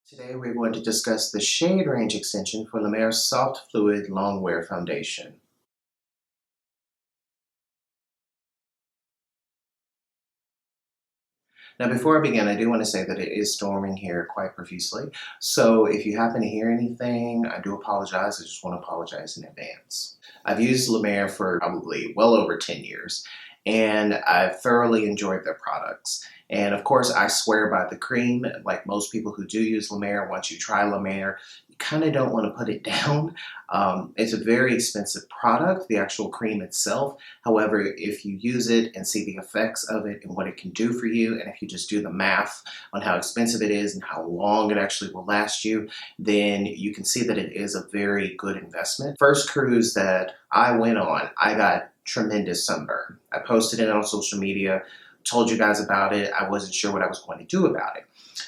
Today we're going to discuss the shade range extension for La Mer's Soft Fluid Longwear Foundation. Now before I begin, I do want to say that it is storming here quite profusely, so if you happen to hear anything, I do apologize. I just want to apologize in advance. I've used La Mer for probably well over 10 years, and I've thoroughly enjoyed their products. And of course, I swear by the cream. Like most people who do use La Mer, once you try La Mer, you kind of don't want to put it down. It's a very expensive product, the actual cream itself. However, if you use it and see the effects of it and what it can do for you, and if you just do the math on how expensive it is and how long it actually will last you, then you can see that it is a very good investment. First cruise that I went on, I got tremendous sunburn. I posted it on social media, told you guys about it. I wasn't sure what I was going to do about it.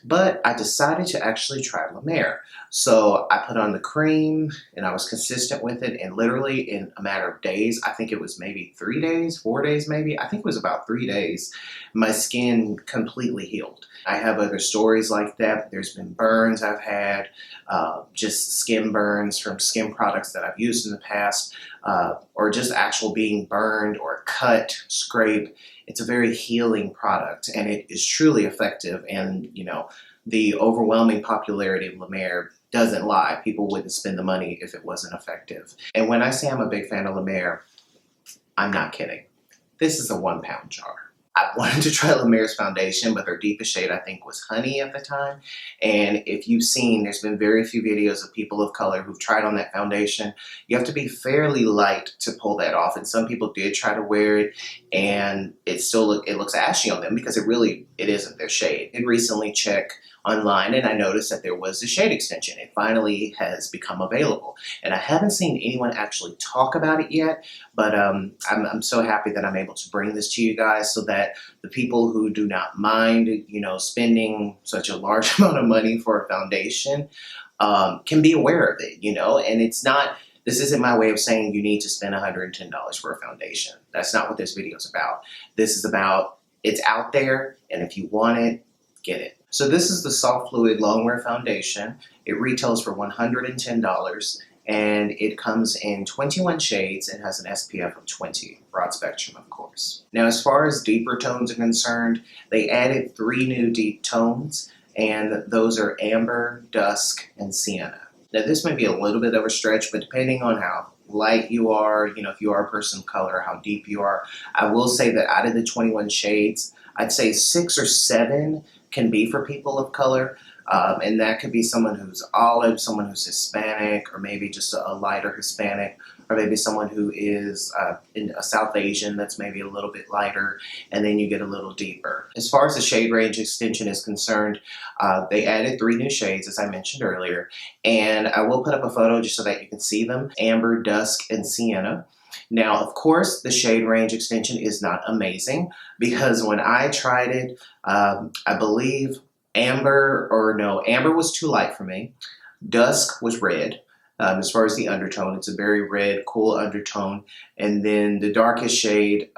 But I decided to actually try La Mer. So I put on the cream and I was consistent with it, and literally in a matter of days, I think it was maybe 3 days, 4 days maybe, I think it was about 3 days, my skin completely healed. I have other stories like that. There's been burns I've had, just skin burns from skin products that I've used in the past, or just actual being burned or cut, scrape. It's a very healing product, and it is truly effective. And, the overwhelming popularity of La Mer doesn't lie. People wouldn't spend the money if it wasn't effective. And when I say I'm a big fan of La Mer, I'm not kidding. This is a 1-pound jar. I wanted to try La Mer's foundation, but their deepest shade, I think, was honey at the time. And if you've seen, there's been very few videos of people of color who've tried on that foundation. You have to be fairly light to pull that off. And some people did try to wear it, and it looks ashy on them because it isn't their shade. I did recently check online, and I noticed that there was a shade extension. It finally has become available, and I haven't seen anyone actually talk about it yet, but I'm so happy that I'm able to bring this to you guys so that the people who do not mind, spending such a large amount of money for a foundation can be aware of it, and this isn't my way of saying you need to spend $110 for a foundation. That's not what this video is about. This is about, it's out there, and if you want it, get it. So this is the Soft Fluid Longwear Foundation. It retails for $110, and it comes in 21 shades and has an SPF of 20, broad spectrum, of course. Now, as far as deeper tones are concerned, they added 3 new deep tones, and those are Amber, Dusk, and Sienna. Now, this may be a little bit of a stretch, but depending on how light you are, if you are a person of color, how deep you are, I will say that out of the 21 shades, I'd say 6 or 7 can be for people of color, and that could be someone who's olive, someone who's Hispanic, or maybe just a lighter Hispanic, or maybe someone who is in a South Asian that's maybe a little bit lighter, and then you get a little deeper. As far as the shade range extension is concerned, they added 3 new shades, as I mentioned earlier, and I will put up a photo just so that you can see them: Amber, Dusk, and Sienna. Now, of course, the shade range extension is not amazing, because when I tried it, I believe Amber was too light for me. Dusk was red. As far as the undertone, it's a very red, cool undertone. And then the darkest shade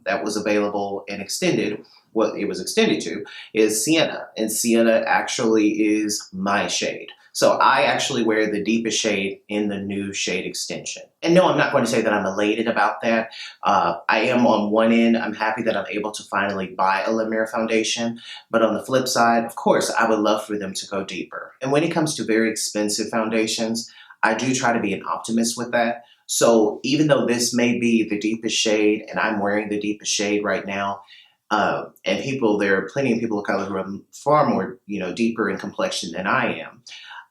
that was available and extended, what it was extended to, is Sienna. And Sienna actually is my shade. So I actually wear the deepest shade in the new shade extension. And no, I'm not going to say that I'm elated about that. I am on one end, I'm happy that I'm able to finally buy a La Mer foundation. But on the flip side, of course, I would love for them to go deeper. And when it comes to very expensive foundations, I do try to be an optimist with that. So even though this may be the deepest shade, and I'm wearing the deepest shade right now, and there are plenty of people of color who are far more, deeper in complexion than I am,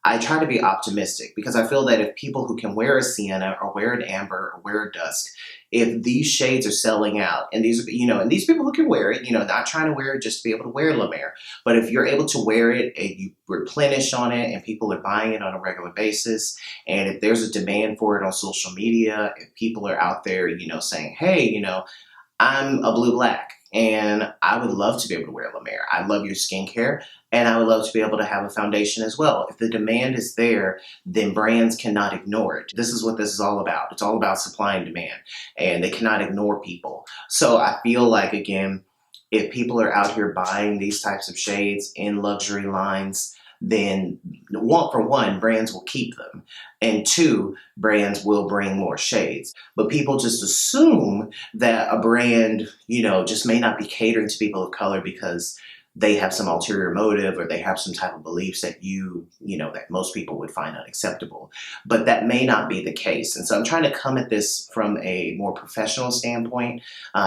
I try to be optimistic, because I feel that if people who can wear a Sienna or wear an Amber or wear a Dusk, if these shades are selling out, and these people who can wear it, not trying to wear it just to be able to wear La Mer, but if you're able to wear it and you replenish on it and people are buying it on a regular basis, and if there's a demand for it on social media, if people are out there, saying, hey, I'm a blue black, and I would love to be able to wear La Mer. I love your skincare, and I would love to be able to have a foundation as well. If the demand is there, then brands cannot ignore it. This is what this is all about. It's all about supply and demand, and they cannot ignore people. So I feel like, again, if people are out here buying these types of shades in luxury lines, then for one, brands will keep them. And two, brands will bring more shades. But people just assume that a brand, just may not be catering to people of color because they have some ulterior motive or they have some type of beliefs that that most people would find unacceptable. But that may not be the case. And so I'm trying to come at this from a more professional standpoint,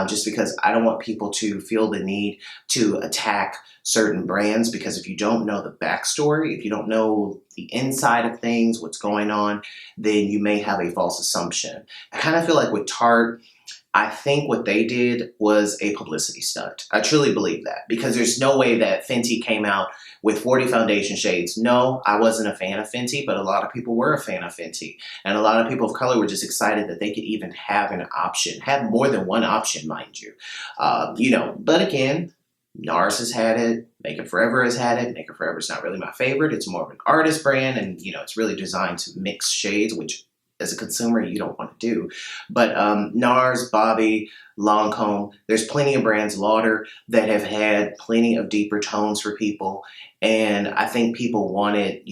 just because I don't want people to feel the need to attack certain brands, because if you don't know the backstory, if you don't know the inside of things, what's going on, then you may have a false assumption. I kind of feel like with Tarte, I think what they did was a publicity stunt. I truly believe that, because there's no way that Fenty came out with 40 foundation shades. No, I wasn't a fan of Fenty, but a lot of people were a fan of Fenty. And a lot of people of color were just excited that they could even have an option, have more than one option, mind you. But again, NARS has had it, Makeup Forever has had it. Makeup Forever is not really my favorite. It's more of an artist brand, and it's really designed to mix shades, which as a consumer you don't want to do. But NARS, Bobbi, Lancome, there's plenty of brands, Lauder, that have had plenty of deeper tones for people. And I think people wanted,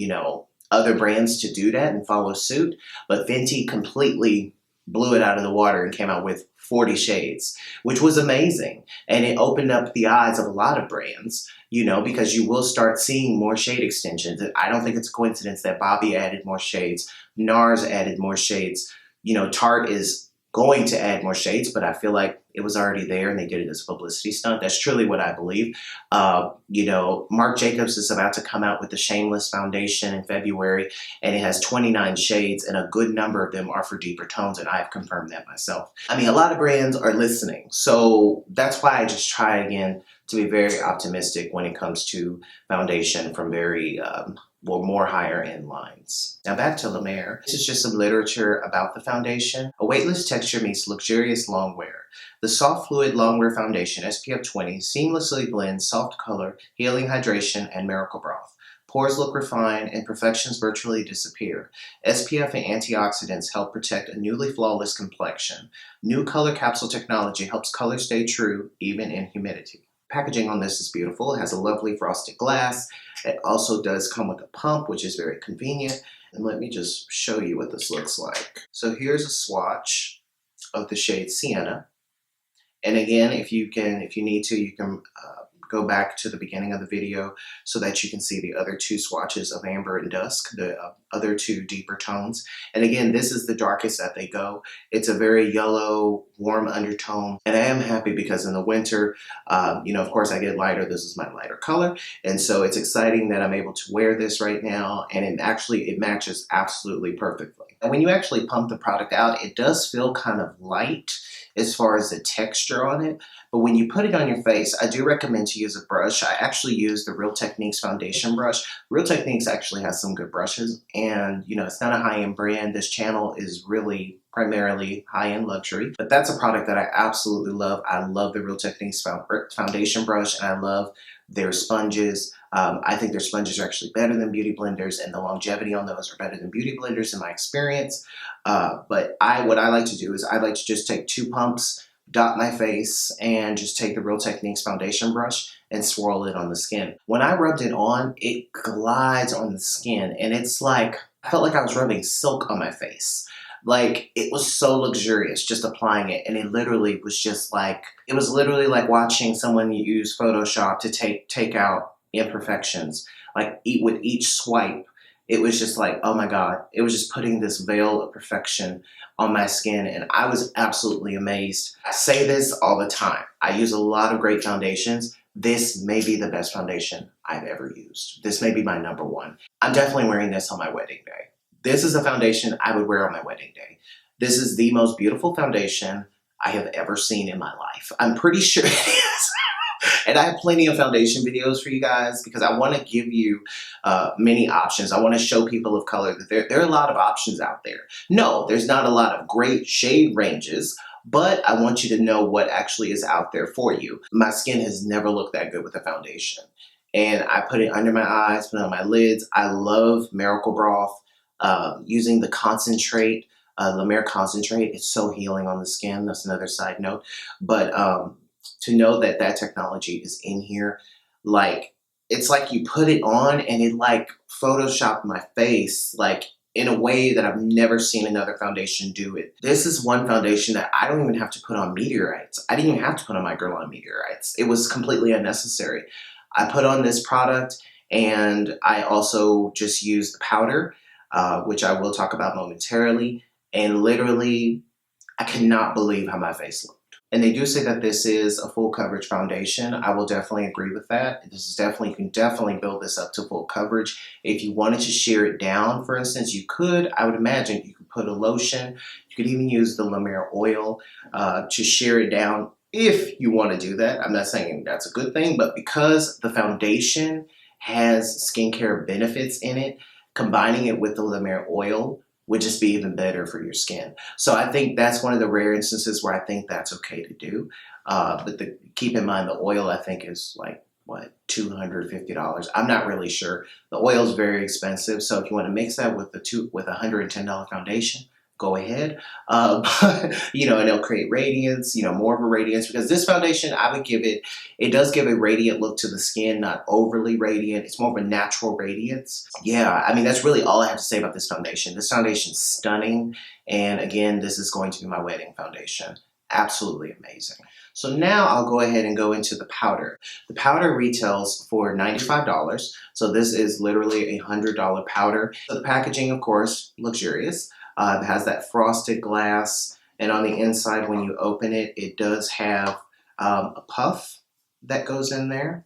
other brands to do that and follow suit. But Fenty completely blew it out of the water and came out with 40 shades, which was amazing. And it opened up the eyes of a lot of brands, because you will start seeing more shade extensions. I don't think it's a coincidence that Bobbi added more shades, NARS added more shades. Tarte is going to add more shades, but I feel like it was already there and they did it as a publicity stunt. That's truly what I believe. Marc Jacobs is about to come out with the Shameless Foundation in February, and it has 29 shades, and a good number of them are for deeper tones, and I've confirmed that myself. I mean, a lot of brands are listening, so that's why I just try again to be very optimistic when it comes to foundation from very more higher end lines. Now back to La Mer. This is just some literature about the foundation. A weightless texture meets luxurious long wear. The Soft Fluid Longwear Foundation SPF 20 seamlessly blends soft color, healing hydration, and miracle broth. Pores look refined, imperfections virtually disappear. SPF and antioxidants help protect a newly flawless complexion. New color capsule technology helps color stay true even in humidity. Packaging on this is beautiful. It has a lovely frosted glass. It also does come with a pump, which is very convenient. And let me just show you what this looks like. So here's a swatch of the shade Sienna. And again, if you need to, you can go back to the beginning of the video so that you can see the other two swatches of Amber and Dusk, the other two deeper tones. And again, this is the darkest that they go. It's a very yellow, warm undertone. And I am happy because in the winter, of course I get lighter. This is my lighter color. And so it's exciting that I'm able to wear this right now. And it matches absolutely perfectly. And when you actually pump the product out, it does feel kind of light as far as the texture on it. But when you put it on your face, I do recommend to use a brush. I actually use the Real Techniques foundation brush. Real Techniques actually has some good brushes, and it's not a high-end brand. This channel is really primarily high-end luxury, but that's a product that I absolutely love. I love the Real Techniques foundation brush, and I love their sponges. I think their sponges are actually better than beauty blenders, and the longevity on those are better than beauty blenders in my experience. But what I like to do is I like to just take 2 pumps, dot my face, and just take the Real Techniques foundation brush and swirl it on the skin. When I rubbed it on, it glides on the skin, and it's like, I felt like I was rubbing silk on my face. Like, it was so luxurious just applying it, and it literally was just like, it was literally like watching someone use Photoshop to take out imperfections. Like, with each swipe, it was just like, oh my God, it was just putting this veil of perfection on my skin, and I was absolutely amazed. I say this all the time. I use a lot of great foundations. This may be the best foundation I've ever used. This may be my number one. I'm definitely wearing this on my wedding day. This is a foundation I would wear on my wedding day. This is the most beautiful foundation I have ever seen in my life. I'm pretty sure it is. And I have plenty of foundation videos for you guys because I want to give you many options. I want to show people of color that there are a lot of options out there. No, there's not a lot of great shade ranges, but I want you to know what actually is out there for you. My skin has never looked that good with a foundation. And I put it under my eyes, put it on my lids. I love Miracle Broth. Using the concentrate, La Mer concentrate, it's so healing on the skin. That's another side note. But to know that that technology is in here, like, it's like you put it on and it like photoshopped my face like in a way that I've never seen another foundation do it. This is one foundation that I don't even have to put on meteorites. I didn't even have to put on my girl on meteorites. It was completely unnecessary. I put on this product and I also just used the powder, which I will talk about momentarily. And literally, I cannot believe how my face looked. And they do say that this is a full coverage foundation. I will definitely agree with that. This is definitely, you can definitely build this up to full coverage. If you wanted to sheer it down, for instance, you could. I would imagine you could put a lotion. You could even use the La Mer oil to sheer it down if you want to do that. I'm not saying that's a good thing, but because the foundation has skincare benefits in it, combining it with the La Mer oil would just be even better for your skin. So I think that's one of the rare instances where I think that's okay to do. But keep in mind the oil I think is like, what, $250? I'm not really sure. The oil is very expensive. So if you want to mix that with with a $110 foundation, go ahead. And it'll create radiance, more of a radiance, because this foundation, I would give it, it does give a radiant look to the skin, not overly radiant. It's more of a natural radiance. Yeah, I mean, that's really all I have to say about this foundation. This foundation is stunning. And again, this is going to be my wedding foundation. Absolutely amazing. So now I'll go ahead and go into the powder. The powder retails for $95. So this is literally a $100 powder. So the packaging, of course, luxurious. It has that frosted glass, and on the inside, when you open it, it does have a puff that goes in there,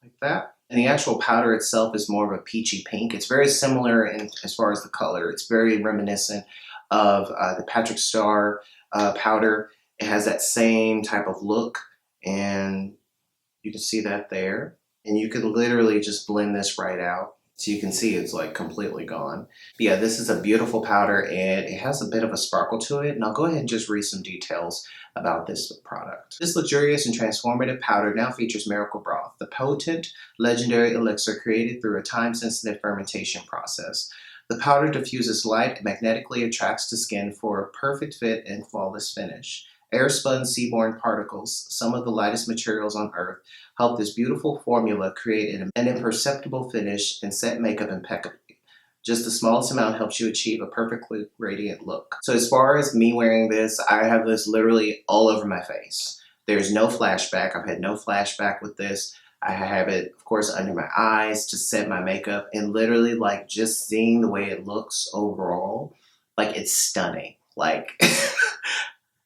like that. And the actual powder itself is more of a peachy pink. It's very similar as far as the color. It's very reminiscent of the Patrick Star powder. It has that same type of look, and you can see that there. And you can literally just blend this right out. So you can see it's like completely gone. But yeah, this is a beautiful powder and it has a bit of a sparkle to it. And I'll go ahead and just read some details about this product. This luxurious and transformative powder now features Miracle Broth, the potent, legendary elixir created through a time-sensitive fermentation process. The powder diffuses light and magnetically attracts to skin for a perfect fit and flawless finish. Air-spun seaborne particles, some of the lightest materials on Earth, help this beautiful formula create an imperceptible finish and set makeup impeccably. Just the smallest amount helps you achieve a perfectly radiant look. So as far as me wearing this, I have this literally all over my face. There's no flashback. I've had no flashback with this. I have it, of course, under my eyes to set my makeup, and literally like just seeing the way it looks overall, like it's stunning. Like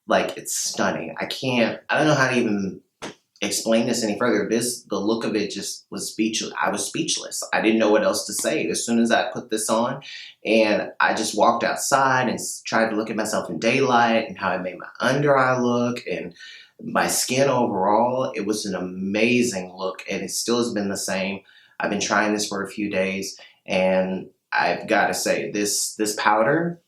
like it's stunning. I don't know how to even explain this any further. The look of it just was speechless. I was speechless. I didn't know what else to say as soon as I put this on. And I just walked outside and tried to look at myself in daylight and how it made my under eye look and my skin overall. It was an amazing look, and it still has been the same. I've been trying this for a few days, and I've got to say this powder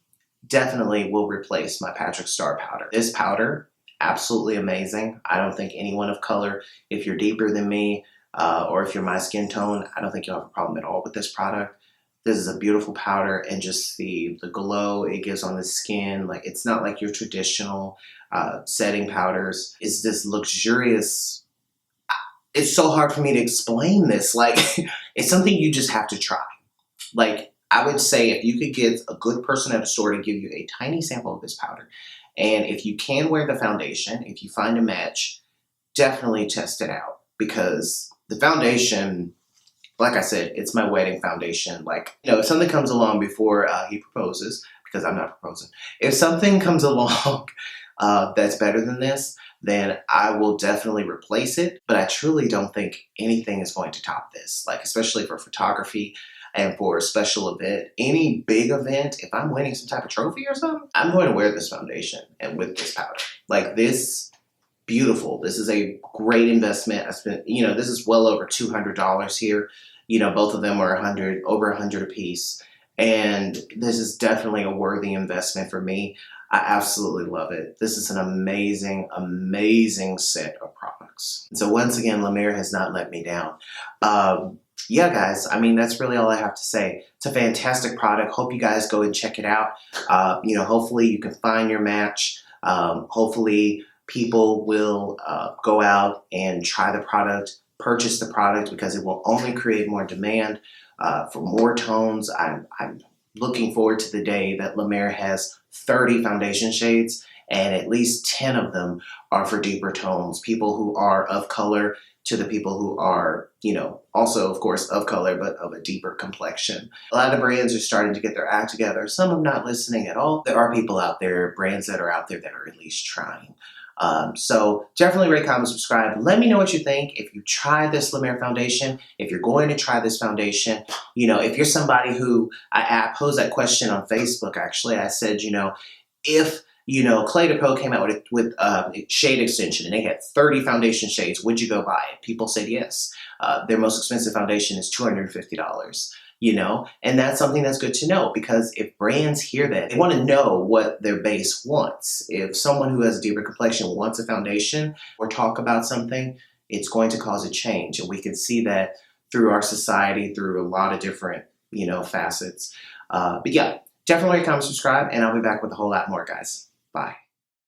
definitely will replace my Patrick Star powder. This powder, absolutely amazing. I don't think anyone of color, if you're deeper than me, or if you're my skin tone, I don't think you'll have a problem at all with this product. This is a beautiful powder, and just the glow it gives on the skin, like it's not like your traditional setting powders. It's this luxurious. It's so hard for me to explain this. Like, it's something you just have to try. Like, I would say if you could get a good person at a store to give you a tiny sample of this powder, and if you can wear the foundation, if you find a match, definitely test it out, because the foundation, like I said, it's my wedding foundation. Like, if something comes along before he proposes, because I'm not proposing, if something comes along that's better than this, then I will definitely replace it. But I truly don't think anything is going to top this, like especially for photography and for a special event, any big event. If I'm winning some type of trophy or something, I'm going to wear this foundation and with this powder. Like, this, beautiful. This is a great investment. I spent, this is well over $200 here. Both of them are over $100 a piece. And this is definitely a worthy investment for me. I absolutely love it. This is an amazing, amazing set of products. So once again, La Mer has not let me down. Yeah, guys, I mean, that's really all I have to say. It's a fantastic product. Hope you guys go and check it out. Hopefully you can find your match. Hopefully people will go out and try the product, purchase the product because it will only create more demand for more tones. I'm looking forward to the day that La Mer has 30 foundation shades, and at least 10 of them are for deeper tones. People who are of color to the people who are, also, of course, of color, but of a deeper complexion. A lot of brands are starting to get their act together. Some are not listening at all. There are people out there, brands that are out there that are at least trying. So definitely rate, comment, subscribe. Let me know what you think. If you try this La Mer foundation, if you're going to try this foundation, if you're somebody who, I posed that question on Facebook, actually. I said, if Clay de Pro came out with shade extension and they had 30 foundation shades, would you go buy it? People said yes. Their most expensive foundation is $250. And that's something that's good to know, because if brands hear that, they want to know what their base wants. If someone who has a deeper complexion wants a foundation or talk about something, it's going to cause a change. And we can see that through our society, through a lot of different, facets. But yeah, definitely comment, subscribe, and I'll be back with a whole lot more, guys. Bye.